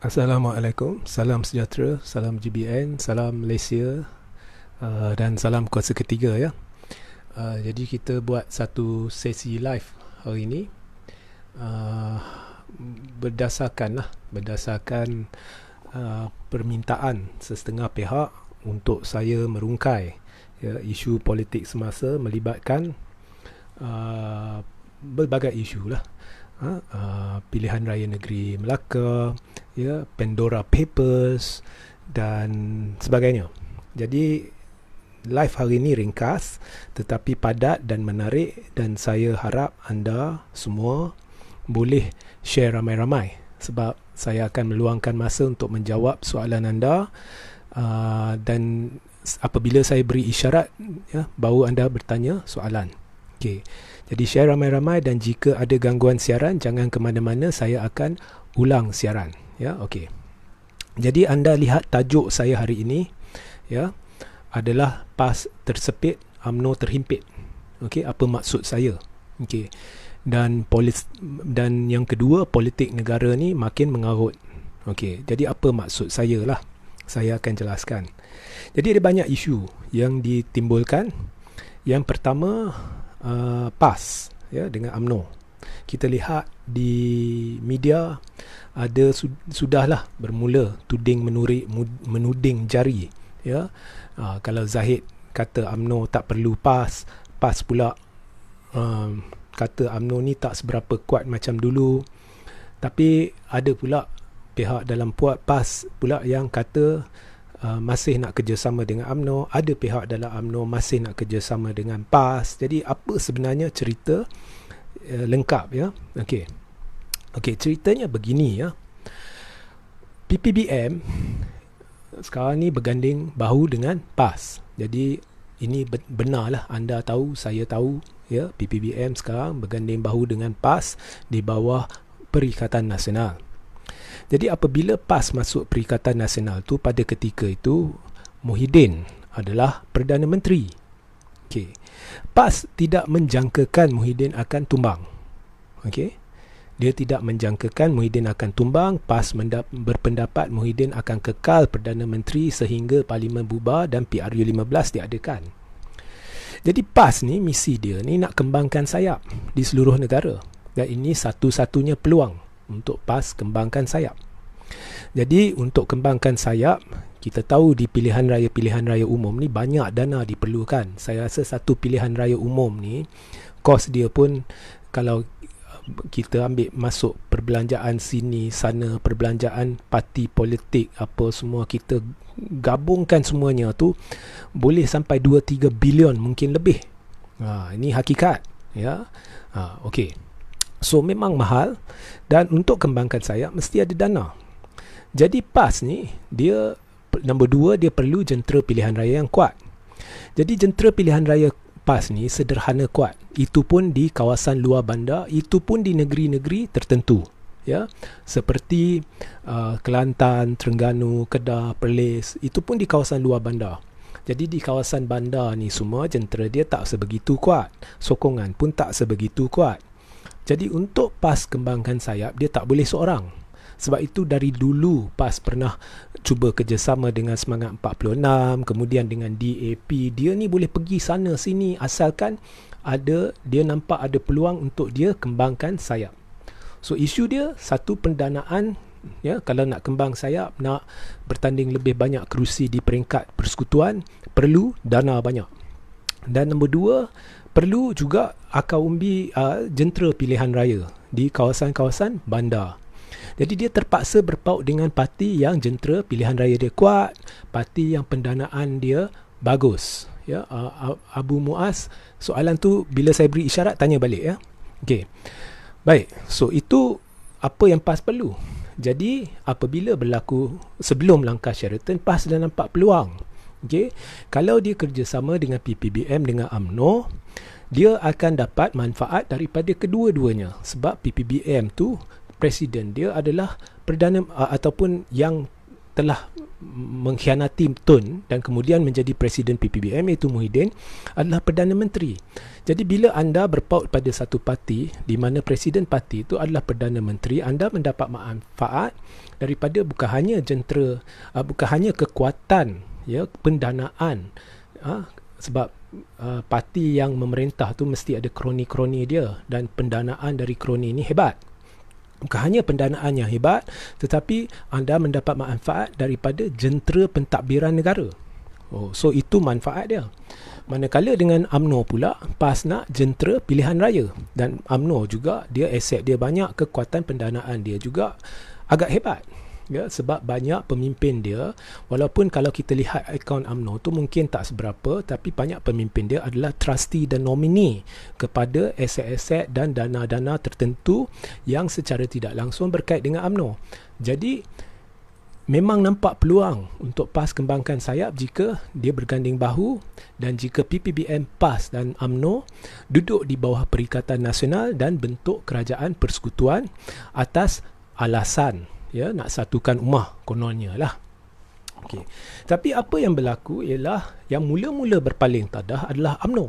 Assalamualaikum, salam sejahtera, salam GBN, salam Malaysia, dan salam kuasa ketiga ya. Jadi kita buat satu sesi live hari ini, uh, berdasarkan permintaan sesetengah pihak untuk saya merungkai ya, isu politik semasa melibatkan berbagai isu lah. Pilihan Raya Negeri Melaka, ya, Pandora Papers dan sebagainya. Jadi live hari ini ringkas tetapi padat dan menarik, dan saya harap anda semua boleh share ramai-ramai sebab saya akan meluangkan masa untuk menjawab soalan anda, dan apabila saya beri isyarat ya, baru anda bertanya soalan. Okey. Jadi share ramai-ramai, dan jika ada gangguan siaran jangan ke mana-mana, saya akan ulang siaran ya. Okey. Jadi anda lihat tajuk saya hari ini ya adalah PAS tersepit, UMNO terhimpit. Okey, apa maksud saya? Okey. Dan yang kedua, politik negara ni makin mengarut. Okey, jadi apa maksud saya lah? Saya akan jelaskan. Jadi ada banyak isu yang ditimbulkan. Yang pertama, PAS ya dengan UMNO. Kita lihat di media ada sudahlah bermula menuding jari ya. Kalau Zahid kata UMNO tak perlu PAS, PAS pula kata UMNO ni tak seberapa kuat macam dulu. Tapi ada pula pihak dalam PAS pula yang kata masih nak kerjasama dengan UMNO. Ada pihak dalam UMNO masih nak kerjasama dengan PAS. Jadi apa sebenarnya cerita lengkap ya? Okey, ceritanya begini ya. PPBM sekarang ni berganding bahu dengan PAS. Jadi ini benarlah, anda tahu, saya tahu ya, PPBM sekarang berganding bahu dengan PAS di bawah Perikatan Nasional. Jadi apabila PAS masuk Perikatan Nasional tu, pada ketika itu Muhyiddin adalah Perdana Menteri. Okey. PAS tidak menjangkakan Muhyiddin akan tumbang. Okey. Dia tidak menjangkakan Muhyiddin akan tumbang. PAS berpendapat Muhyiddin akan kekal Perdana Menteri sehingga Parlimen bubar dan PRU15 diadakan. Jadi PAS ni, misi dia ni nak kembangkan sayap di seluruh negara. Dan ini satu-satunya peluang untuk PAS kembangkan sayap. Jadi untuk kembangkan sayap, kita tahu di pilihan raya umum ni banyak dana diperlukan. Saya rasa satu pilihan raya umum ni kos dia pun, kalau kita ambil masuk perbelanjaan sini sana, perbelanjaan parti politik apa semua, kita gabungkan semuanya tu boleh sampai 2-3 bilion, mungkin lebih. Ini hakikat ya. Okey. So memang mahal, dan untuk kembangkan sayap mesti ada dana. Jadi PAS ni, dia nombor 2, dia perlu jentera pilihan raya yang kuat. Jadi jentera pilihan raya PAS ni sederhana kuat. Itu pun di kawasan luar bandar, itu pun di negeri-negeri tertentu ya. Seperti Kelantan, Terengganu, Kedah, Perlis, itu pun di kawasan luar bandar. Jadi di kawasan bandar ni semua jentera dia tak sebegitu kuat. Sokongan pun tak sebegitu kuat. Jadi untuk PAS kembangkan sayap, dia tak boleh seorang. Sebab itu dari dulu PAS pernah cuba kerjasama dengan Semangat 46, kemudian dengan DAP. Dia ni boleh pergi sana sini asalkan dia nampak ada peluang untuk dia kembangkan sayap. So isu dia, satu, pendanaan ya. Kalau nak kembang sayap, nak bertanding lebih banyak kerusi di peringkat persekutuan, perlu dana banyak. Dan nombor 2, perlu juga akar umbi jentera pilihan raya di kawasan-kawasan bandar. Jadi dia terpaksa berpaut dengan parti yang jentera pilihan raya dia kuat, parti yang pendanaan dia bagus ya. Abu Muaz, soalan tu bila saya beri isyarat tanya balik ya. Okey. Baik, so itu apa yang PAS perlu. Jadi apabila berlaku sebelum langkah Sheraton, PAS dah nampak peluang. Okey, kalau dia kerjasama dengan PPBM, dengan UMNO, dia akan dapat manfaat daripada kedua-duanya. Sebab PPBM tu, presiden dia adalah perdana ataupun yang telah mengkhianati Tun dan kemudian menjadi Presiden PPBM, iaitu Muhyiddin, adalah Perdana Menteri. Jadi bila anda berpaut pada satu parti di mana Presiden parti itu adalah Perdana Menteri, anda mendapat manfaat daripada bukan hanya jentera, bukan hanya kekuatan, ya, pendanaan, sebab parti yang memerintah tu mesti ada kroni-kroni dia, dan pendanaan dari kroni ini hebat. Bukan hanya pendanaan yang hebat, tetapi anda mendapat manfaat daripada jentera pentadbiran negara. So itu manfaat dia. Manakala dengan UMNO pula, PAS nak jentera pilihan raya, dan UMNO juga dia aset dia banyak, kekuatan pendanaan dia juga agak hebat. Ya, sebab banyak pemimpin dia, walaupun kalau kita lihat akaun UMNO tu mungkin tak seberapa, tapi banyak pemimpin dia adalah trustee dan nominee kepada aset-aset dan dana-dana tertentu yang secara tidak langsung berkait dengan UMNO. Jadi memang nampak peluang untuk PAS kembangkan sayap jika dia berganding bahu, dan jika PPBM, PAS dan UMNO duduk di bawah Perikatan Nasional dan bentuk kerajaan persekutuan atas alasan, ya, nak satukan ummah kononnya lah. Okay. Tapi apa yang berlaku ialah yang mula-mula berpaling tadah adalah UMNO.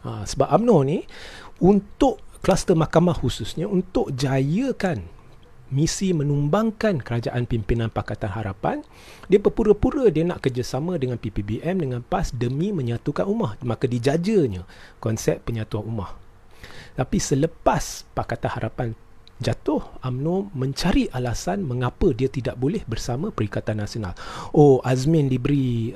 Sebab UMNO ni untuk kluster mahkamah khususnya, untuk jayakan misi menumbangkan kerajaan pimpinan Pakatan Harapan, dia berpura-pura dia nak kerjasama dengan PPBM, dengan PAS demi menyatukan ummah. Maka dijajanya konsep penyatuan ummah. Tapi selepas Pakatan Harapan jatuh, UMNO mencari alasan mengapa dia tidak boleh bersama Perikatan Nasional. Azmin diberi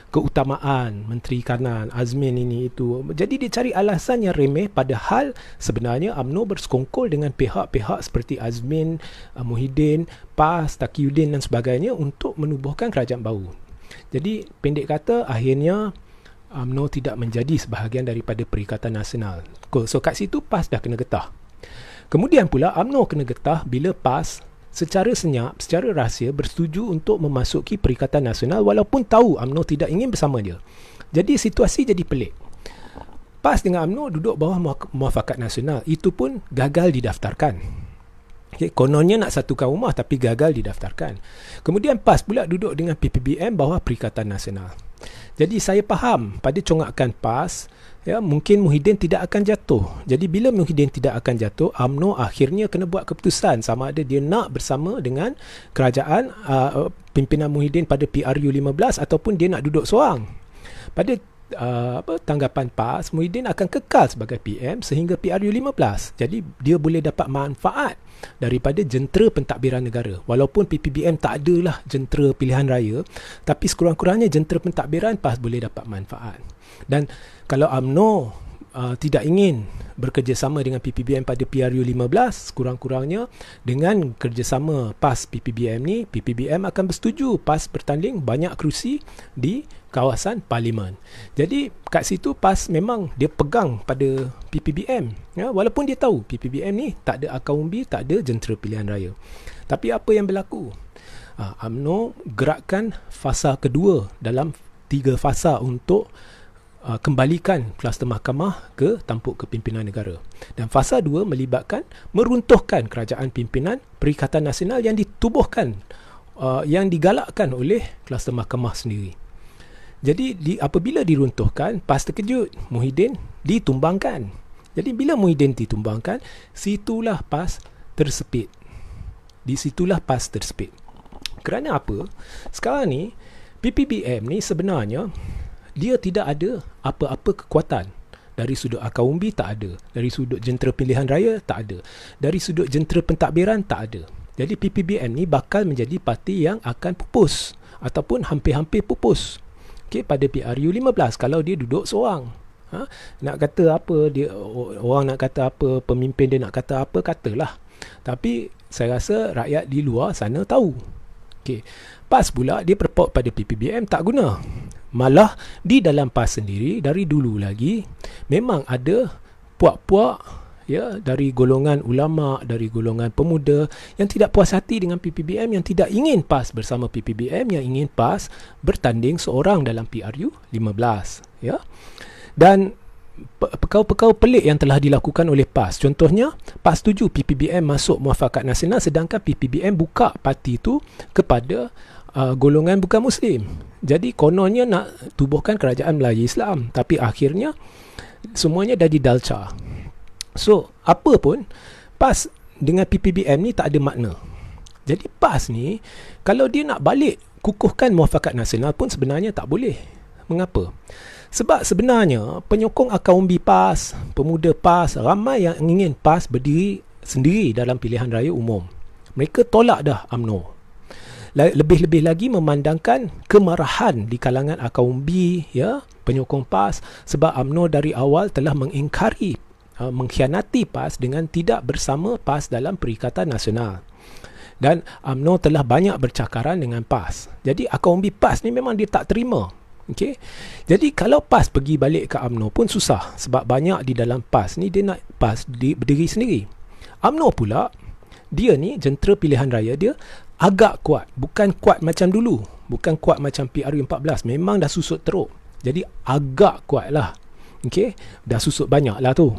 keutamaan Menteri Kanan, Azmin ini itu. Jadi dia cari alasan yang remeh, padahal sebenarnya UMNO bersekongkol dengan pihak-pihak seperti Azmin, Muhyiddin, PAS, Taqiyuddin dan sebagainya untuk menubuhkan kerajaan baru. Jadi pendek kata, akhirnya UMNO tidak menjadi sebahagian daripada Perikatan Nasional. So kat situ PAS dah kena getah. Kemudian pula UMNO kena getah bila PAS secara senyap, secara rahsia bersetuju untuk memasuki Perikatan Nasional walaupun tahu UMNO tidak ingin bersama dia. Jadi situasi jadi pelik. PAS dengan UMNO duduk bawah Muafakat Nasional, itu pun gagal didaftarkan. Okay, kononnya nak satukan ummah tapi gagal didaftarkan. Kemudian PAS pula duduk dengan PPBM bawah Perikatan Nasional. Jadi saya faham pada congkakan PAS, ya, mungkin Muhyiddin tidak akan jatuh. Jadi bila Muhyiddin tidak akan jatuh, UMNO akhirnya kena buat keputusan sama ada dia nak bersama dengan kerajaan pimpinan Muhyiddin pada PRU 15 ataupun dia nak duduk seorang. Pada tanggapan PAS, Muhyiddin akan kekal sebagai PM sehingga PRU 15. Jadi dia boleh dapat manfaat daripada jentera pentadbiran negara. Walaupun PPBM tak adalah jentera pilihan raya, tapi sekurang-kurangnya jentera pentadbiran PAS boleh dapat manfaat. Dan kalau UMNO tidak ingin bekerjasama dengan PPBM pada PRU 15, kurang-kurangnya dengan kerjasama PAS PPBM ni, PPBM akan bersetuju PAS bertanding banyak kerusi di kawasan parlimen. Jadi kat situ PAS memang dia pegang pada PPBM, ya, walaupun dia tahu PPBM ni tak ada akar umbi, tak ada jentera pilihan raya. Tapi apa yang berlaku? UMNO gerakkan fasa kedua dalam 3 fasa untuk kembalikan kluster mahkamah ke tampuk kepimpinan negara. Dan fasa 2 melibatkan meruntuhkan kerajaan pimpinan Perikatan Nasional yang ditubuhkan, yang digalakkan oleh kluster mahkamah sendiri. Jadi apabila diruntuhkan, PAS terkejut, Muhyiddin ditumbangkan. Jadi bila Muhyiddin ditumbangkan, situlah PAS tersepit. Di situlah PAS tersepit. Kerana apa? Sekarang ni PPBM ni sebenarnya dia tidak ada apa-apa kekuatan. Dari sudut akar umbi tak ada. Dari sudut jentera pilihan raya tak ada. Dari sudut jentera pentadbiran tak ada. Jadi PPBM ni bakal menjadi parti yang akan pupus ataupun hampir-hampir pupus. Okay, pada PRU 15 kalau dia duduk seorang. Nak kata apa, dia orang nak kata apa, pemimpin dia nak kata apa, katalah. Tapi saya rasa rakyat di luar sana tahu. Okay. PAS pula dia berpaut pada PPBM tak guna. Malah di dalam PAS sendiri dari dulu lagi memang ada puak-puak, ya, dari golongan ulama, dari golongan pemuda yang tidak puas hati dengan PPBM, yang tidak ingin PAS bersama PPBM, yang ingin PAS bertanding seorang dalam PRU 15, ya. Dan perkara-perkara pelik yang telah dilakukan oleh PAS. Contohnya, PAS setuju PPBM masuk Muafakat Nasional sedangkan PPBM buka parti itu kepada golongan bukan Muslim. Jadi kononnya nak tubuhkan kerajaan Melayu Islam, tapi akhirnya semuanya dah didalca. So apa pun, PAS dengan PPBM ni tak ada makna. Jadi PAS ni kalau dia nak balik kukuhkan muafakat nasional pun sebenarnya tak boleh. Mengapa? Sebab sebenarnya penyokong akar umbi PAS, pemuda PAS, ramai yang ingin PAS berdiri sendiri dalam pilihan raya umum. Mereka tolak dah UMNO. Lebih-lebih lagi memandangkan kemarahan di kalangan akar umbi, ya, penyokong PAS, sebab UMNO dari awal telah mengingkari, mengkhianati PAS dengan tidak bersama PAS dalam Perikatan Nasional. Dan UMNO telah banyak bercakaran dengan PAS. Jadi akar umbi PAS ni memang dia tak terima. Okay? Jadi kalau PAS pergi balik ke UMNO pun susah, sebab banyak di dalam PAS ni dia nak PAS berdiri sendiri. UMNO pula, dia ni jentera pilihan raya dia agak kuat, bukan kuat macam dulu, bukan kuat macam PRU14, memang dah susut teruk. Jadi agak kuat lah. Okay? Dah susut banyak lah tu.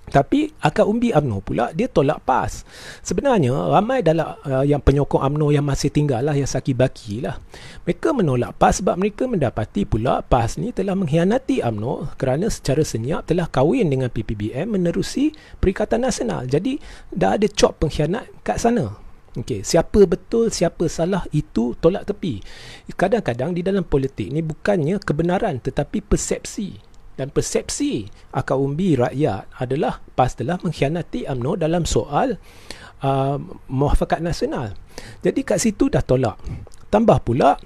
Tapi akar umbi UMNO pula dia tolak PAS. Sebenarnya ramai dalam yang penyokong UMNO yang masih tinggal lah, yang saki-baki lah, mereka menolak PAS sebab mereka mendapati pula PAS ni telah mengkhianati UMNO kerana secara senyap telah kahwin dengan PPBM menerusi Perikatan Nasional. Jadi dah ada cop pengkhianat kat sana. Okay, siapa betul, siapa salah, itu tolak tepi. Kadang-kadang di dalam politik ni bukannya kebenaran tetapi persepsi. Dan persepsi akar umbi rakyat adalah PAS telah mengkhianati UMNO dalam soal muafakat nasional. Jadi kat situ dah tolak. Tambah pula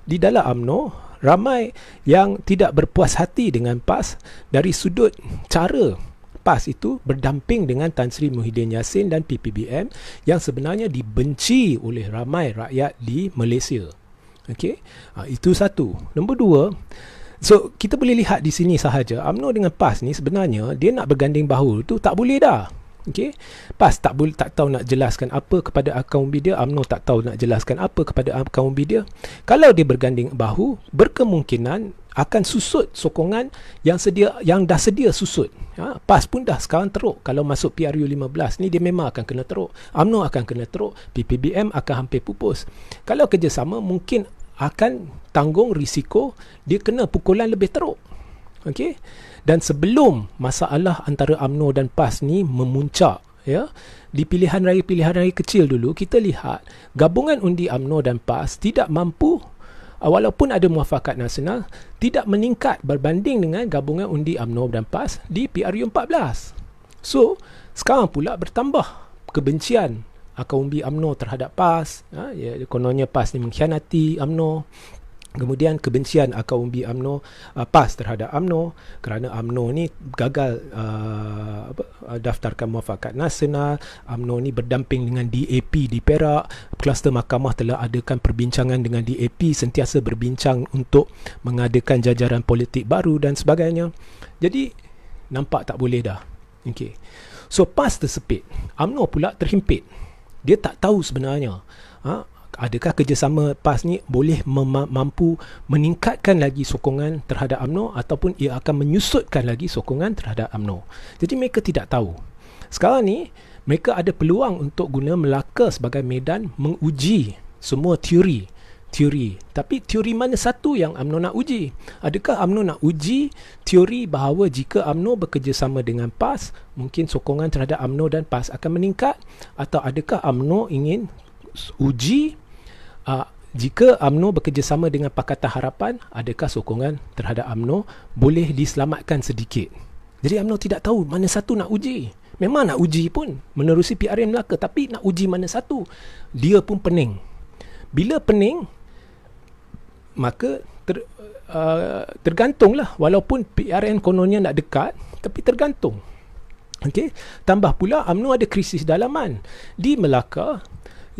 di dalam UMNO ramai yang tidak berpuas hati dengan PAS dari sudut cara PAS itu berdamping dengan Tan Sri Muhyiddin Yassin dan PPBM yang sebenarnya dibenci oleh ramai rakyat di Malaysia. Okey, itu satu. Nombor dua, so kita boleh lihat di sini sahaja UMNO dengan PAS ni sebenarnya dia nak berganding bahu tu tak boleh dah. Okey, PAS tak tahu nak jelaskan apa kepada akar umbi dia, UMNO tak tahu nak jelaskan apa kepada akar umbi dia. Kalau dia berganding bahu, berkemungkinan akan susut sokongan yang dah sedia susut. PAS pun dah sekarang teruk. Kalau masuk PRU15 ni dia memang akan kena teruk. UMNO akan kena teruk, PPBM akan hampir pupus. Kalau kerjasama mungkin akan tanggung risiko dia kena pukulan lebih teruk. Okey? Dan sebelum masalah antara UMNO dan PAS ni memuncak, ya, di pilihan raya kecil dulu kita lihat gabungan undi UMNO dan PAS tidak mampu, walaupun ada muafakat nasional, tidak meningkat berbanding dengan gabungan undi UMNO dan PAS di PRU14. So, sekarang pula bertambah kebencian akar umbi UMNO terhadap PAS. Ya, kononnya PAS ni mengkhianati UMNO. Kemudian kebencian akar umbi UMNO, PAS terhadap UMNO kerana UMNO ni gagal daftarkan muafakat nasional. UMNO ni berdamping dengan DAP di Perak. Kluster mahkamah telah adakan perbincangan dengan DAP, sentiasa berbincang untuk mengadakan jajaran politik baru dan sebagainya. Jadi nampak tak boleh dah. Okay. So PAS tersepit, UMNO pula terhimpit. Dia tak tahu sebenarnya adakah kerjasama PAS ni boleh mampu meningkatkan lagi sokongan terhadap UMNO ataupun ia akan menyusutkan lagi sokongan terhadap UMNO. Jadi mereka tidak tahu. Sekarang ni mereka ada peluang untuk guna Melaka sebagai medan menguji semua teori. Tapi teori mana satu yang UMNO nak uji? Adakah UMNO nak uji teori bahawa jika UMNO bekerjasama dengan PAS, mungkin sokongan terhadap UMNO dan PAS akan meningkat? Atau adakah UMNO ingin uji jika UMNO bekerjasama dengan Pakatan Harapan, adakah sokongan terhadap UMNO boleh diselamatkan sedikit? Jadi UMNO tidak tahu mana satu nak uji. Memang nak uji pun menerusi PRN Melaka, tapi nak uji mana satu? Dia pun pening. Bila pening, maka tergantunglah. Walaupun PRN kononnya nak dekat, tapi tergantung. Okay? Tambah pula UMNO ada krisis dalaman. Di Melaka,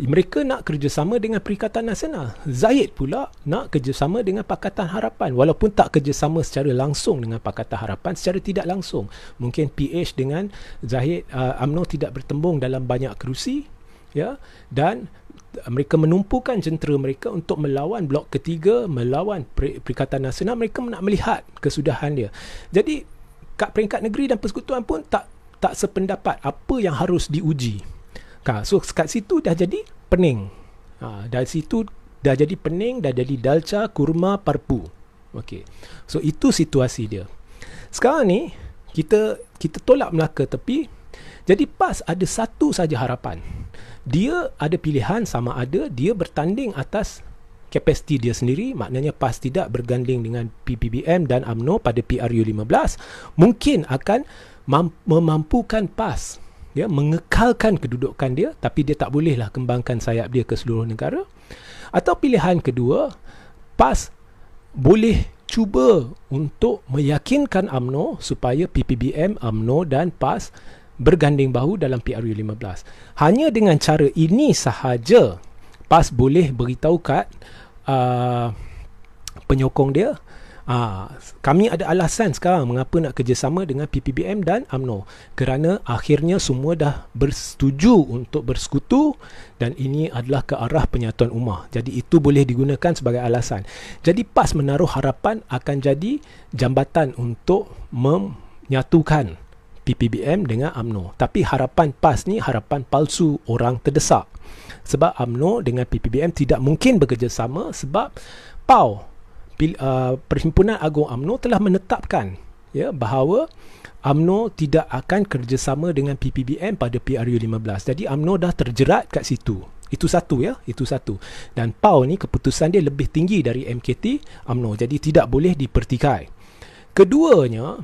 mereka nak kerjasama dengan Perikatan Nasional. Zahid pula nak kerjasama dengan Pakatan Harapan. Walaupun tak kerjasama secara langsung dengan Pakatan Harapan, secara tidak langsung. Mungkin PH dengan Zahid, UMNO tidak bertembung dalam banyak kerusi, ya, dan mereka menumpukan jentera mereka untuk melawan blok ketiga, melawan Perikatan Nasional. Mereka nak melihat kesudahan dia. Jadi kat peringkat negeri dan persekutuan pun tak sependapat apa yang harus diuji. So kat situ dah jadi pening. Dari situ dah jadi pening, dah jadi dalca, kurma, parpu. Okey. So itu situasi dia. Sekarang ni kita tolak Melaka tepi. Jadi PAS ada satu saja harapan. Dia ada pilihan sama ada dia bertanding atas kapasiti dia sendiri, maknanya PAS tidak berganding dengan PPBM dan UMNO pada PRU 15, mungkin akan memampukan PAS mengekalkan kedudukan dia, tapi dia tak bolehlah kembangkan sayap dia ke seluruh negara. Atau pilihan kedua, PAS boleh cuba untuk meyakinkan UMNO supaya PPBM, UMNO dan PAS berganding bahu dalam PRU 15. Hanya dengan cara ini sahaja PAS boleh beritahu kat penyokong dia, kami ada alasan sekarang mengapa nak kerjasama dengan PPBM dan UMNO, kerana akhirnya semua dah bersetuju untuk bersekutu dan ini adalah ke arah penyatuan ummah. Jadi itu boleh digunakan sebagai alasan. Jadi PAS menaruh harapan akan jadi jambatan untuk menyatukan PPBM dengan UMNO. Tapi harapan PAS ni harapan palsu orang terdesak. Sebab UMNO dengan PPBM tidak mungkin bekerjasama sebab Perhimpunan Agung UMNO telah menetapkan bahawa UMNO tidak akan kerjasama dengan PPBM pada PRU 15. Jadi UMNO dah terjerat kat situ. Itu satu itu satu. Dan PAU ni keputusan dia lebih tinggi dari MKT UMNO. Jadi tidak boleh dipertikai. Keduanya,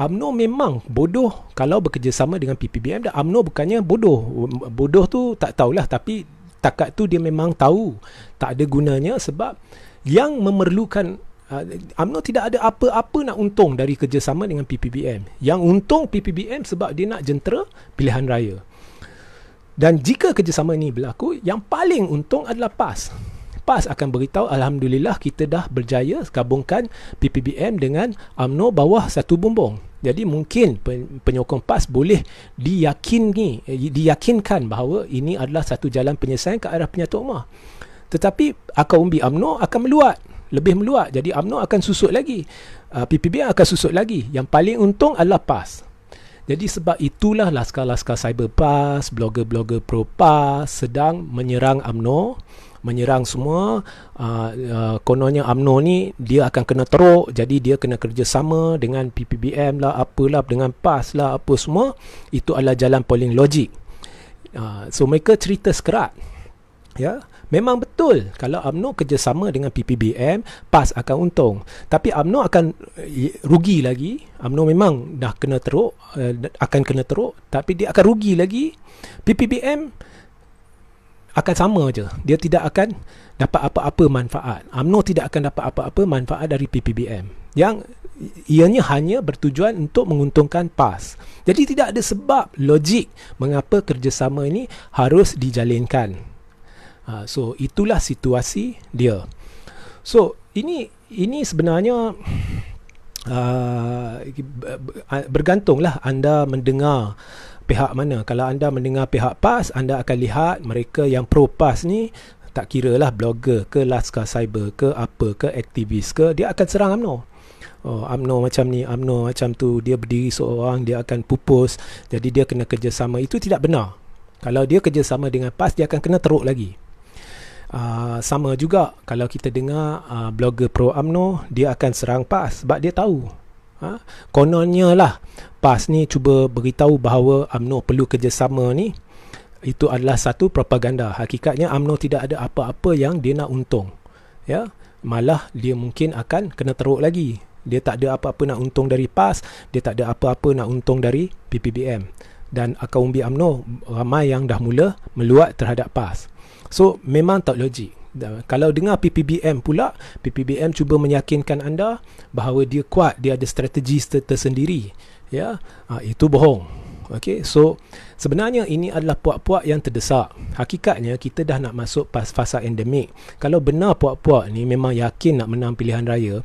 UMNO memang bodoh kalau bekerjasama dengan PPBM, dan UMNO bukannya bodoh. Bodoh tu tak tahulah, tapi takat tu dia memang tahu tak ada gunanya sebab yang memerlukan UMNO tidak ada apa-apa nak untung dari kerjasama dengan PPBM. Yang untung PPBM sebab dia nak jentera pilihan raya. Dan jika kerjasama ini berlaku, yang paling untung adalah PAS. PAS akan beritahu, alhamdulillah kita dah berjaya gabungkan PPBM dengan UMNO bawah satu bumbung. Jadi mungkin penyokong PAS boleh diyakinkan bahawa ini adalah satu jalan penyelesaian ke arah penyatuan ummah. Tetapi akar umbi UMNO akan lebih meluat. Jadi UMNO akan susut lagi, PPBM akan susut lagi. Yang paling untung adalah PAS. Jadi sebab itulah laskar-laskar cyber PAS, blogger-blogger pro PAS sedang menyerang UMNO, menyerang semua. Kononnya UMNO ni dia akan kena teruk, jadi dia kena kerjasama dengan PPBM lah, apalah, dengan PAS lah, apa semua. Itu adalah jalan paling logik. So mereka cerita sekerat. Memang betul kalau UMNO kerjasama dengan PPBM, PAS akan untung. Tapi UMNO akan rugi lagi. UMNO memang dah kena teruk, akan kena teruk, tapi dia akan rugi lagi. PPBM akan sama je. Dia tidak akan dapat apa-apa manfaat. UMNO tidak akan dapat apa-apa manfaat dari PPBM. Yang ianya hanya bertujuan untuk menguntungkan PAS. Jadi tidak ada sebab logik mengapa kerjasama ini harus dijalinkan. So itulah situasi dia. So ini sebenarnya bergantunglah anda mendengar pihak mana. Kalau anda mendengar pihak PAS, anda akan lihat mereka yang pro PAS ni, tak kira lah blogger ke, laskar cyber ke, apa ke, aktivis ke, dia akan serang UMNO. UMNO macam ni, UMNO macam tu, dia berdiri seorang, dia akan pupus, jadi dia kena kerjasama. Itu tidak benar. Kalau dia kerjasama dengan PAS, dia akan kena teruk lagi. Sama juga kalau kita dengar blogger pro UMNO, dia akan serang PAS sebab dia tahu kononnya lah PAS ni cuba beritahu bahawa UMNO perlu kerjasama ni. Itu adalah satu propaganda. Hakikatnya UMNO tidak ada apa-apa yang dia nak untung, malah dia mungkin akan kena teruk lagi. Dia tak ada apa-apa nak untung dari PAS, dia tak ada apa-apa nak untung dari PPBM. Dan akar umbi UMNO ramai yang dah mula meluat terhadap PAS. So memang tak logik. Kalau dengar PPBM pula, PPBM cuba meyakinkan anda bahawa dia kuat, dia ada strategi tersendiri, itu bohong. Okay, so sebenarnya ini adalah puak-puak yang terdesak. Hakikatnya kita dah nak masuk fasa endemik. Kalau benar puak-puak ni memang yakin nak menang pilihan raya,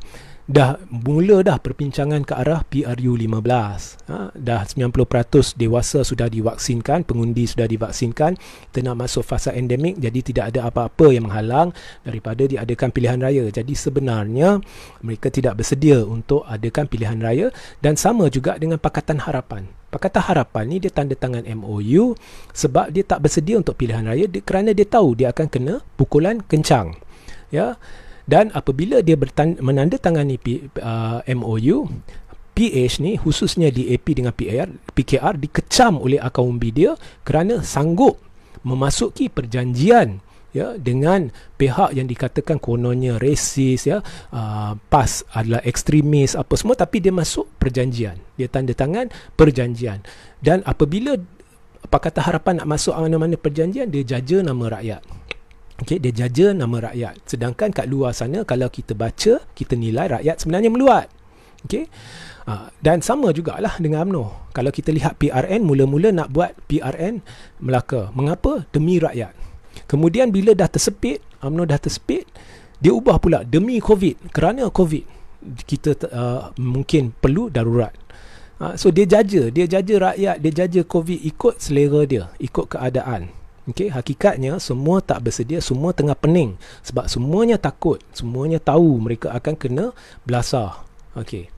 dah mula perbincangan ke arah PRU 15. Dah 90% dewasa sudah divaksinkan, pengundi sudah divaksinkan. Kita nak masuk fasa endemik, jadi tidak ada apa-apa yang menghalang daripada diadakan pilihan raya. Jadi sebenarnya mereka tidak bersedia untuk adakan pilihan raya. Dan sama juga dengan Pakatan Harapan. Pakatan Harapan ni dia tanda tangan MOU sebab dia tak bersedia untuk pilihan raya kerana dia tahu dia akan kena pukulan kencang. ya. Dan apabila dia menandatangani MOU, PH ni khususnya DAP dengan PKR dikecam oleh akaun umbi dia kerana sanggup memasuki perjanjian, ya, dengan pihak yang dikatakan kononnya resis, ya, PAS adalah ekstremis apa semua, tapi dia masuk perjanjian, dia tanda tangan perjanjian. Dan apabila Pakatan Harapan nak masuk mana-mana perjanjian, dia jaja nama rakyat. Okey, dia jaja nama rakyat. Sedangkan kat luar sana, kalau kita baca, kita nilai rakyat sebenarnya meluat. Okey. Dan sama jugalah dengan UMNO. Kalau kita lihat PRN, mula-mula nak buat PRN Melaka. Mengapa? Demi rakyat. Kemudian bila dah tersepit, UMNO dah tersepit, dia ubah pula demi COVID. Kerana COVID, kita mungkin perlu darurat. So dia jaja rakyat, dia jaja COVID ikut selera dia, ikut keadaan. Okey, hakikatnya semua tak bersedia, semua tengah pening sebab semuanya takut, semuanya tahu mereka akan kena belasah. Okey.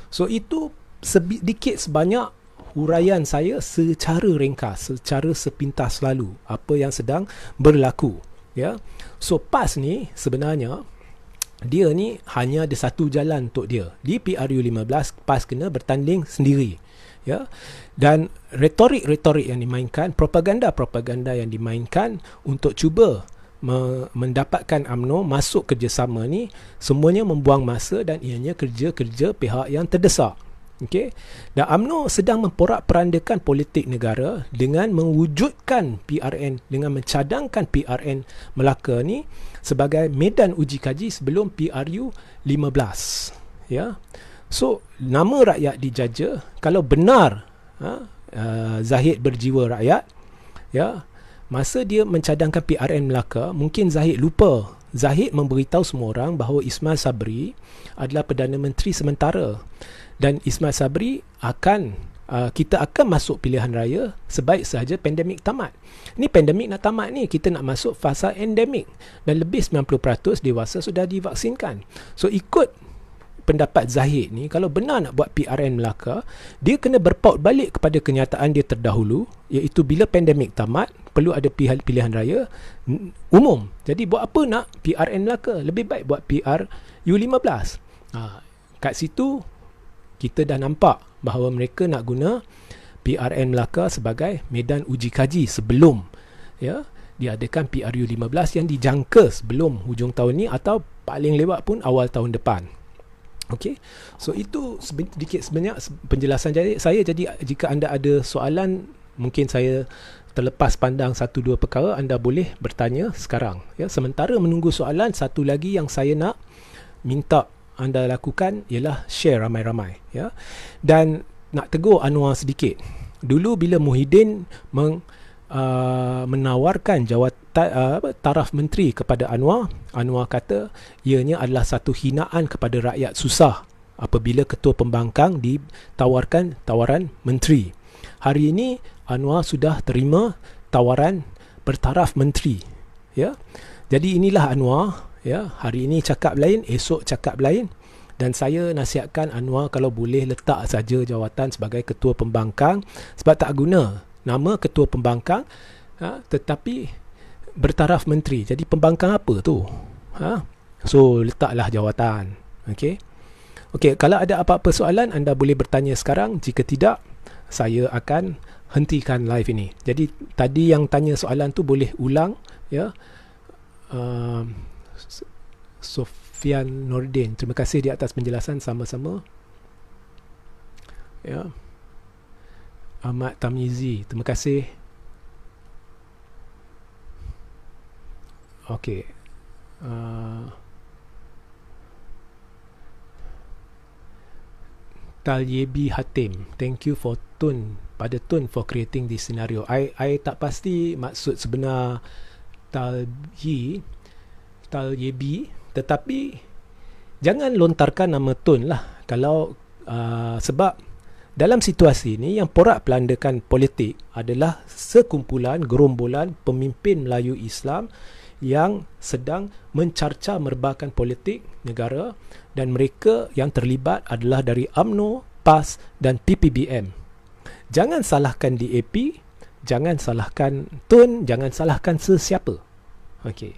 So itu sedikit sebanyak huraian saya secara ringkas, secara sepintas lalu apa yang sedang berlaku, ya. So PAS ni sebenarnya dia ni hanya ada satu jalan untuk dia. Di PRU15 PAS kena bertanding sendiri, ya. Dan retorik-retorik yang dimainkan, propaganda-propaganda yang dimainkan untuk cuba mendapatkan UMNO masuk kerjasama ni, semuanya membuang masa dan ianya kerja-kerja pihak yang terdesak. Okey. Dan UMNO sedang memporak-perandakan politik negara dengan mewujudkan PRN, dengan mencadangkan PRN Melaka ni sebagai medan uji kaji sebelum PRU 15, ya. So nama rakyat dijaja. Kalau benar Zahid berjiwa rakyat, ya, masa dia mencadangkan PRN Melaka, mungkin Zahid lupa. Zahid memberitahu semua orang bahawa Ismail Sabri adalah Perdana Menteri sementara, dan Ismail Sabri kita akan masuk pilihan raya sebaik sahaja pandemik tamat. Ni pandemik nak tamat ni, kita nak masuk fasa endemik, dan lebih 90% dewasa sudah divaksinkan. So ikut pendapat Zahid ni, kalau benar nak buat PRN Melaka, dia kena berpaut balik kepada kenyataan dia terdahulu, iaitu bila pandemik tamat perlu ada pilihan raya umum. Jadi buat apa nak PRN Melaka? Lebih baik buat PRU 15. Kat situ kita dah nampak bahawa mereka nak guna PRN Melaka sebagai medan uji kaji sebelum, ya, diadakan PRU 15 yang dijangka sebelum hujung tahun ni atau paling lewat pun awal tahun depan. Okey, so itu sedikit sebanyak penjelasan saya. Jadi jika anda ada soalan, mungkin saya terlepas pandang satu dua perkara, anda boleh bertanya sekarang, ya. Sementara menunggu soalan, satu lagi yang saya nak minta anda lakukan ialah share ramai-ramai, ya. Dan nak tegur Anwar sedikit. Dulu bila Muhyiddin menawarkan jawatan taraf menteri kepada Anwar kata ianya adalah satu hinaan kepada rakyat susah apabila ketua pembangkang ditawarkan tawaran menteri. Hari ini Anwar sudah terima tawaran bertaraf menteri, ya. Jadi inilah Anwar, ya. Hari ini cakap lain, esok cakap lain. Dan saya nasihatkan Anwar kalau boleh letak saja jawatan sebagai ketua pembangkang, sebab tak guna nama ketua pembangkang, tetapi bertaraf menteri. Jadi pembangkang apa tu? So letaklah jawatan. Okey. Kalau ada apa-apa soalan, anda boleh bertanya sekarang. Jika tidak, saya akan hentikan live ini. Jadi tadi yang tanya soalan tu boleh ulang, ya. Sofian Nordin, terima kasih di atas penjelasan, sama-sama, ya. Ahmad Tamizi, terima kasih. Okey. Talyebi Hatim, thank you for Tun for creating this scenario. I tak pasti maksud sebenar Talyebi, tetapi jangan lontarkan nama Tun lah. Kalau sebab dalam situasi ini yang porak-pelandakan politik adalah sekumpulan gerombolan pemimpin Melayu Islam yang sedang mencarca merbakan politik negara, dan mereka yang terlibat adalah dari UMNO, PAS dan PPBM. Jangan salahkan DAP, jangan salahkan Tun, jangan salahkan sesiapa. Okey.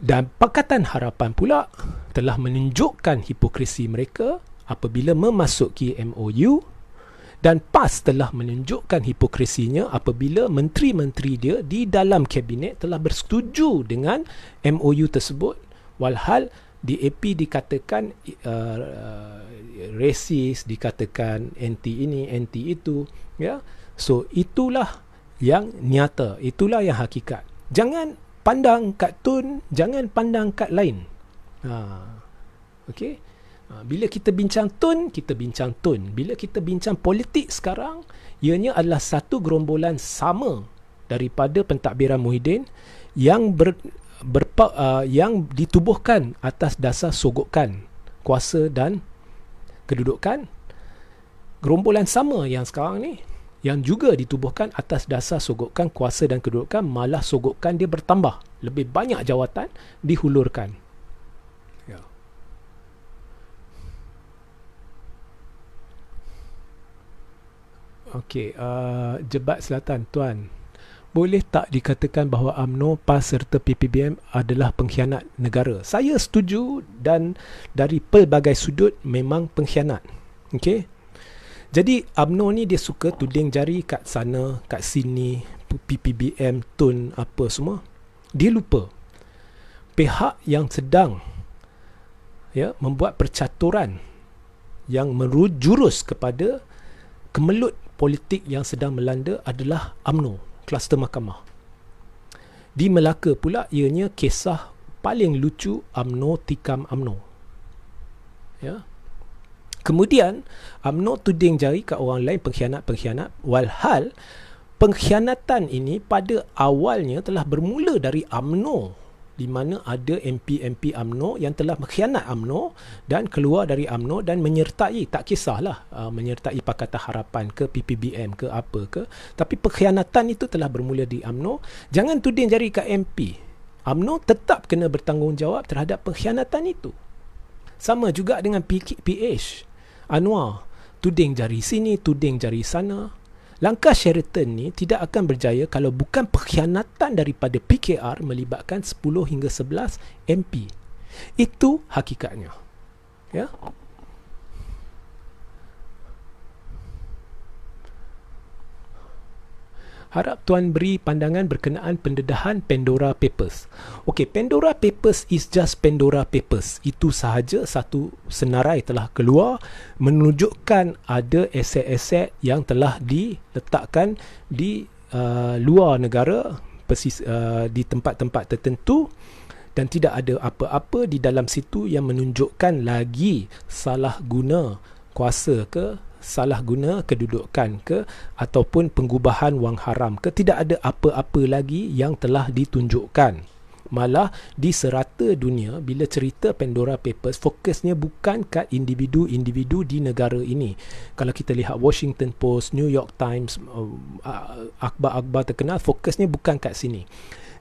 Dan Pakatan Harapan pula telah menunjukkan hipokrisi mereka apabila memasuki MOU, dan PAS telah menunjukkan hipokrisinya apabila menteri-menteri dia di dalam kabinet telah bersetuju dengan MOU tersebut, walhal DAP dikatakan resis, dikatakan anti ini, anti itu, ya. So itulah yang nyata, itulah yang hakikat. Jangan pandang kat tun, jangan pandang kat lain. Okey. Bila kita bincang tun, kita bincang tun. Bila kita bincang politik sekarang, ianya adalah satu gerombolan sama daripada pentadbiran Muhyiddin yang yang ditubuhkan atas dasar sogokan kuasa dan kedudukan. Gerombolan sama yang sekarang ni, yang juga ditubuhkan atas dasar sogokan kuasa dan kedudukan, malah sogokan dia bertambah. Lebih banyak jawatan dihulurkan. Ya. Okey, Jebat Selatan, Tuan. Boleh tak dikatakan bahawa UMNO, PAS serta PPBM adalah pengkhianat negara? Saya setuju, dan dari pelbagai sudut memang pengkhianat. Okey. Jadi UMNO ni dia suka tuding jari kat sana, kat sini, PPBM, TUN, apa semua. Dia lupa pihak yang sedang membuat percaturan yang menjurus kepada kemelut politik yang sedang melanda adalah UMNO, kluster mahkamah. Di Melaka pula ianya kisah paling lucu UMNO tikam UMNO. Ya. Kemudian UMNO tuding jari kat orang lain pengkhianat, walhal pengkhianatan ini pada awalnya telah bermula dari UMNO, di mana ada MP-MP UMNO yang telah mengkhianat UMNO dan keluar dari UMNO dan menyertai, tak kisahlah menyertai Pakatan Harapan ke PPBM ke apa ke, tapi pengkhianatan itu telah bermula di UMNO. Jangan tuding jari kat MP. UMNO tetap kena bertanggungjawab terhadap pengkhianatan itu. Sama juga dengan PH Anwar, tuding jari sini, tuding jari sana. Langkah Sheraton ni tidak akan berjaya kalau bukan pengkhianatan daripada PKR melibatkan 10 hingga 11 MP. Itu hakikatnya. Ya. Harap Tuan beri pandangan berkenaan pendedahan Pandora Papers. Okey, Pandora Papers is just Pandora Papers. Itu sahaja satu senarai telah keluar menunjukkan ada aset-aset yang telah diletakkan di luar negara, di tempat-tempat tertentu, dan tidak ada apa-apa di dalam situ yang menunjukkan lagi salah guna kuasa ke, salah guna kedudukan ke, ataupun pengubahan wang haram ke. Tidak ada apa-apa lagi yang telah ditunjukkan. Malah di serata dunia, bila cerita Pandora Papers, fokusnya bukan kat individu-individu di negara ini. Kalau kita lihat Washington Post, New York Times, akhbar-akhbar terkenal, fokusnya bukan kat sini.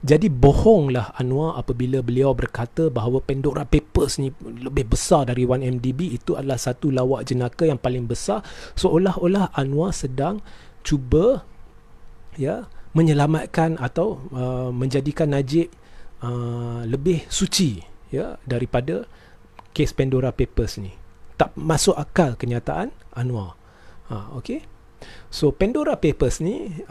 Jadi bohonglah Anwar apabila beliau berkata bahawa Pandora Papers ni lebih besar dari 1MDB. Itu adalah satu lawak jenaka yang paling besar. Seolah-olah Anwar sedang cuba menyelamatkan atau menjadikan Najib lebih suci daripada kes Pandora Papers ni. Tak masuk akal kenyataan Anwar. Okay. So Pandora Papers ni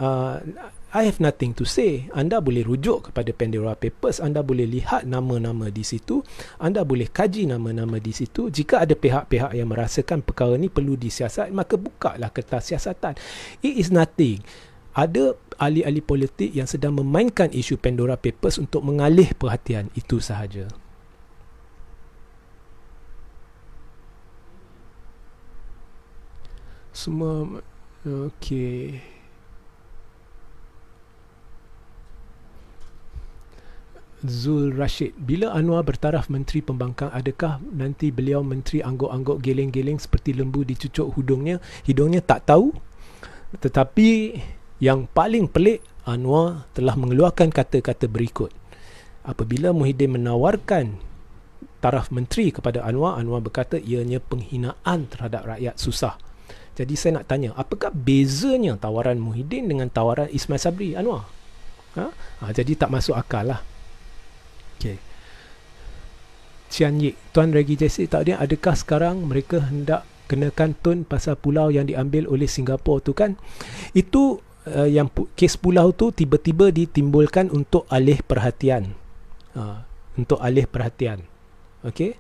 I have nothing to say. Anda boleh rujuk kepada Pandora Papers, anda boleh lihat nama-nama di situ, anda boleh kaji nama-nama di situ. Jika ada pihak-pihak yang merasakan perkara ni perlu disiasat, maka bukalah kertas siasatan. It is nothing. Ada ahli-ahli politik yang sedang memainkan isu Pandora Papers untuk mengalih perhatian, itu sahaja. Semua okey. Zul Rashid, bila Anwar bertaraf Menteri Pembangkang, adakah nanti beliau Menteri angguk-angguk geleng-geleng seperti lembu dicucuk hidungnya? Tak tahu. Tetapi yang paling pelik, Anwar telah mengeluarkan kata-kata berikut. Apabila Muhyiddin menawarkan taraf menteri kepada Anwar, Anwar berkata ianya penghinaan terhadap rakyat susah. Jadi saya nak tanya, apakah bezanya tawaran Muhyiddin dengan tawaran Ismail Sabri, Anwar? Jadi tak masuk akal lah. Okay. Chian Yik, Tuan Reggie Jesse, tak dia, adakah sekarang mereka hendak kenakan tun pasal pulau yang diambil oleh Singapura tu kan? Itu yang kes pulau tu tiba-tiba ditimbulkan untuk alih perhatian. Untuk alih perhatian. Okey.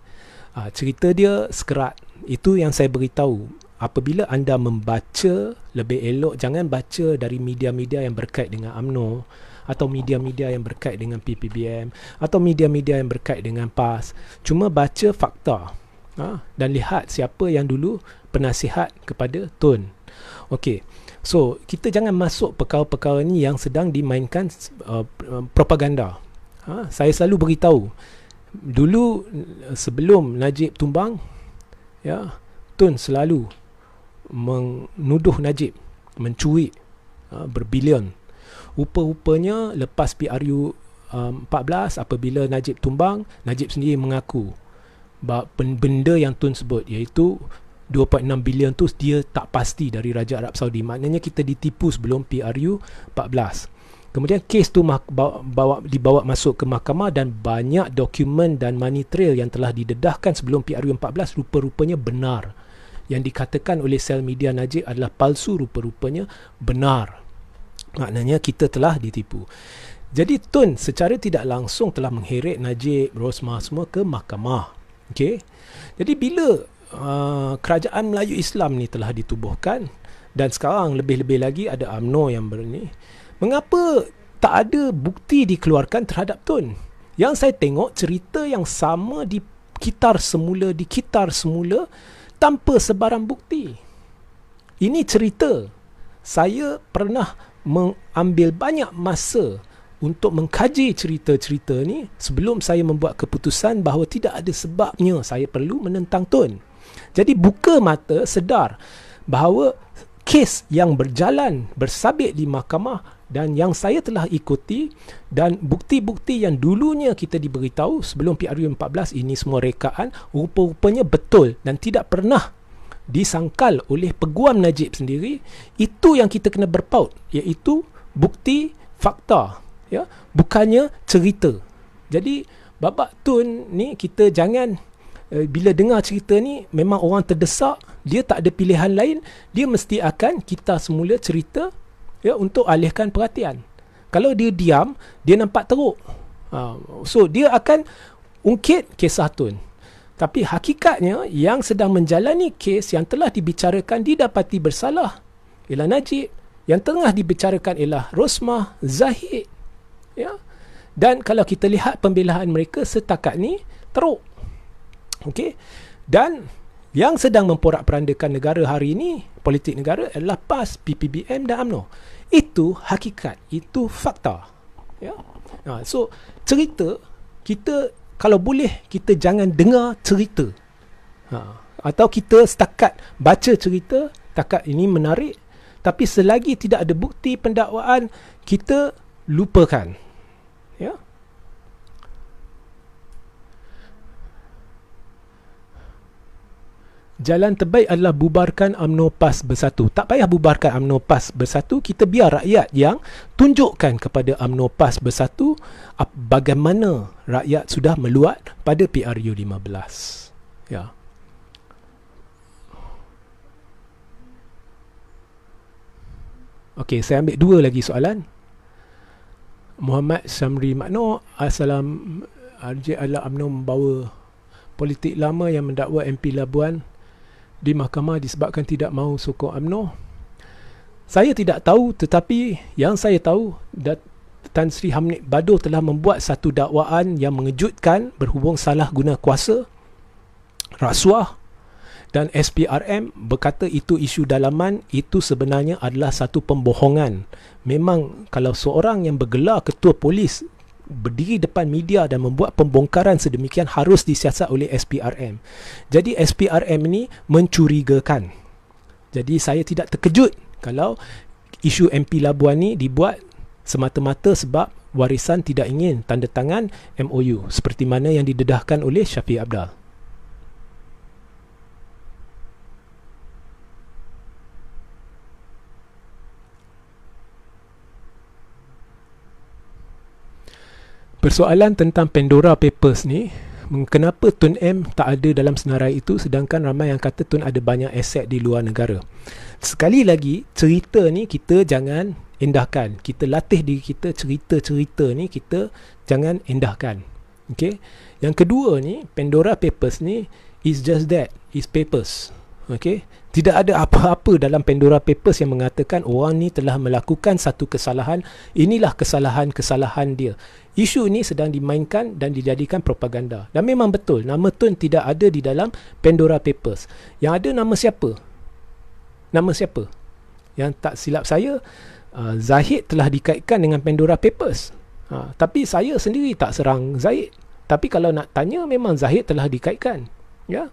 Cerita dia sekerat. Itu yang saya beritahu. Apabila anda membaca, lebih elok jangan baca dari media-media yang berkait dengan UMNO, atau media-media yang berkait dengan PPBM, atau media-media yang berkait dengan PAS. Cuma baca fakta, dan lihat siapa yang dulu penasihat kepada Tun. Okey. So, kita jangan masuk perkara-perkara ni yang sedang dimainkan propaganda. Saya selalu beritahu, dulu sebelum Najib tumbang, ya, Tun selalu menuduh Najib mencuri berbilion. Rupa-rupanya lepas PRU 14, apabila Najib tumbang, Najib sendiri mengaku bahawa benda yang Tun sebut, iaitu 2.6 bilion tu dia tak pasti dari Raja Arab Saudi. Maknanya kita ditipu sebelum PRU 14. Kemudian kes tu dibawa masuk ke mahkamah, dan banyak dokumen dan money trail yang telah didedahkan sebelum PRU 14 rupa-rupanya benar. Yang dikatakan oleh sel media Najib adalah palsu, rupa-rupanya benar. Maknanya kita telah ditipu. Jadi Tun secara tidak langsung telah mengheret Najib, Rosmah semua ke mahkamah. Okey. Jadi bila kerajaan Melayu Islam ni telah ditubuhkan, dan sekarang lebih-lebih lagi ada UMNO yang berni, mengapa tak ada bukti dikeluarkan terhadap Tun? Yang saya tengok cerita yang sama dikitar semula tanpa sebarang bukti. Ini cerita. Saya pernah mengambil banyak masa untuk mengkaji cerita-cerita ni sebelum saya membuat keputusan bahawa tidak ada sebabnya saya perlu menentang Tun. Jadi buka mata, sedar bahawa kes yang berjalan bersabit di mahkamah dan yang saya telah ikuti, dan bukti-bukti yang dulunya kita diberitahu sebelum PRU 14 ini semua rekaan, rupa-rupanya betul dan tidak pernah disangkal oleh peguam Najib sendiri. Itu yang kita kena berpaut, iaitu bukti, fakta, ya, bukannya cerita. Jadi babak Tun ni kita jangan bila dengar cerita ni memang orang terdesak, dia tak ada pilihan lain, dia mesti akan kita semula cerita, ya, untuk alihkan perhatian. Kalau dia diam, dia nampak teruk. So dia akan ungkit kisah Tun. Tapi hakikatnya yang sedang menjalani kes yang telah dibicarakan didapati bersalah ialah Najib, yang tengah dibicarakan ialah Rosmah, Zahid, ya. Dan kalau kita lihat pembelaan mereka setakat ni teruk. Okey. Dan yang sedang memporak-perandakan negara hari ini, politik negara, adalah PAS, PPBM dan UMNO. Itu hakikat, itu fakta, ya. So cerita kita, kalau boleh kita jangan dengar cerita, atau kita setakat baca cerita, setakat ini menarik, tapi selagi tidak ada bukti pendakwaan, kita lupakan, ya. Jalan terbaik adalah bubarkan UMNO PAS bersatu. Tak payah bubarkan UMNO PAS bersatu, kita biar rakyat yang tunjukkan kepada UMNO PAS bersatu bagaimana rakyat sudah meluat pada PRU 15. Ya. Okey, saya ambil dua lagi soalan. Muhammad Syamri Makno, Assalam, RJ adalah UMNO membawa politik lama yang mendakwa MP Labuan di mahkamah disebabkan tidak mahu sokong UMNO. Saya tidak tahu, tetapi yang saya tahu, Tan Sri Hamid Bado telah membuat satu dakwaan yang mengejutkan berhubung salah guna kuasa, rasuah, dan SPRM berkata itu isu dalaman. Itu sebenarnya adalah satu pembohongan. Memang kalau seorang yang bergelar ketua polis berdiri depan media dan membuat pembongkaran sedemikian, harus disiasat oleh SPRM. Jadi SPRM ini mencurigakan. Jadi saya tidak terkejut kalau isu MP Labuan ni dibuat semata-mata sebab warisan tidak ingin tanda tangan MOU seperti mana yang didedahkan oleh Syafiq Abdal. Persoalan tentang Pandora Papers ni, kenapa Tun M tak ada dalam senarai itu, sedangkan ramai yang kata Tun ada banyak aset di luar negara. Sekali lagi, cerita ni kita jangan endahkan. Kita latih diri kita, cerita-cerita ni kita jangan endahkan. Okay? Yang kedua ni, Pandora Papers ni is just that, is papers. Okay? Tidak ada apa-apa dalam Pandora Papers yang mengatakan orang ni telah melakukan satu kesalahan. Inilah kesalahan-kesalahan dia. Isu ini sedang dimainkan dan dijadikan propaganda. Dan memang betul, nama Tun tidak ada di dalam Pandora Papers. Yang ada nama siapa? Nama siapa? Yang tak silap saya, Zahid telah dikaitkan dengan Pandora Papers. Tapi saya sendiri tak serang Zahid. Tapi kalau nak tanya, memang Zahid telah dikaitkan. Ya.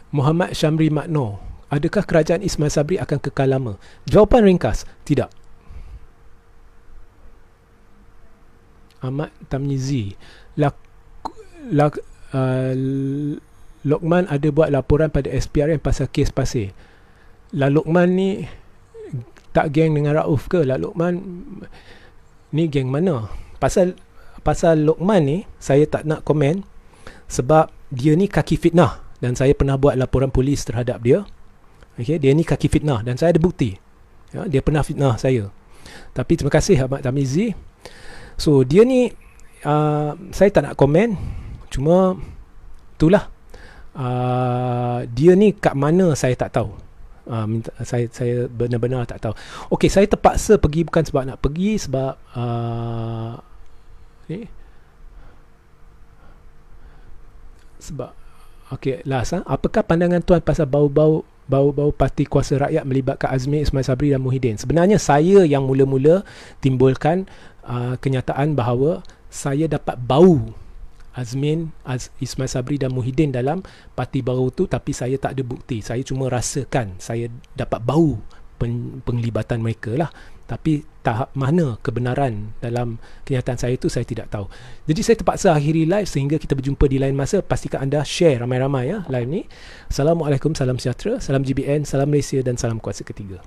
Muhammad Syamri Makno, adakah kerajaan Ismail Sabri akan kekal lama? Jawapan ringkas, tidak. Ahmad Tamyizi, Lokman ada buat laporan pada SPRM pasal kes pasir. Lokman ni tak geng dengan Rauf ke? Lokman ni geng mana? Pasal Lokman ni saya tak nak komen sebab dia ni kaki fitnah. Dan saya pernah buat laporan polis terhadap dia. Okay, dia ni kaki fitnah dan saya ada bukti. Ya, dia pernah fitnah saya. Tapi terima kasih Ahmad Tamizi. So dia ni saya tak nak komen. Cuma itulah. Dia ni kat mana saya tak tahu. Saya benar-benar tak tahu. Okey, saya terpaksa pergi bukan sebab nak pergi, sebab okey, last. Apakah pandangan tuan pasal bau-bau parti kuasa rakyat melibatkan Azmin, Ismail Sabri dan Muhyiddin? Sebenarnya saya yang mula-mula timbulkan kenyataan bahawa saya dapat bau Azmin, Ismail Sabri dan Muhyiddin dalam parti baru tu, tapi saya tak ada bukti. Saya cuma rasakan saya dapat bau penglibatan mereka lah. Tapi tahap mana kebenaran dalam kenyataan saya itu saya tidak tahu. Jadi saya terpaksa akhiri live sehingga kita berjumpa di lain masa. Pastikan anda share ramai-ramai ya live ni. Assalamualaikum, salam sejahtera, salam GBN, salam Malaysia dan salam kuasa ketiga.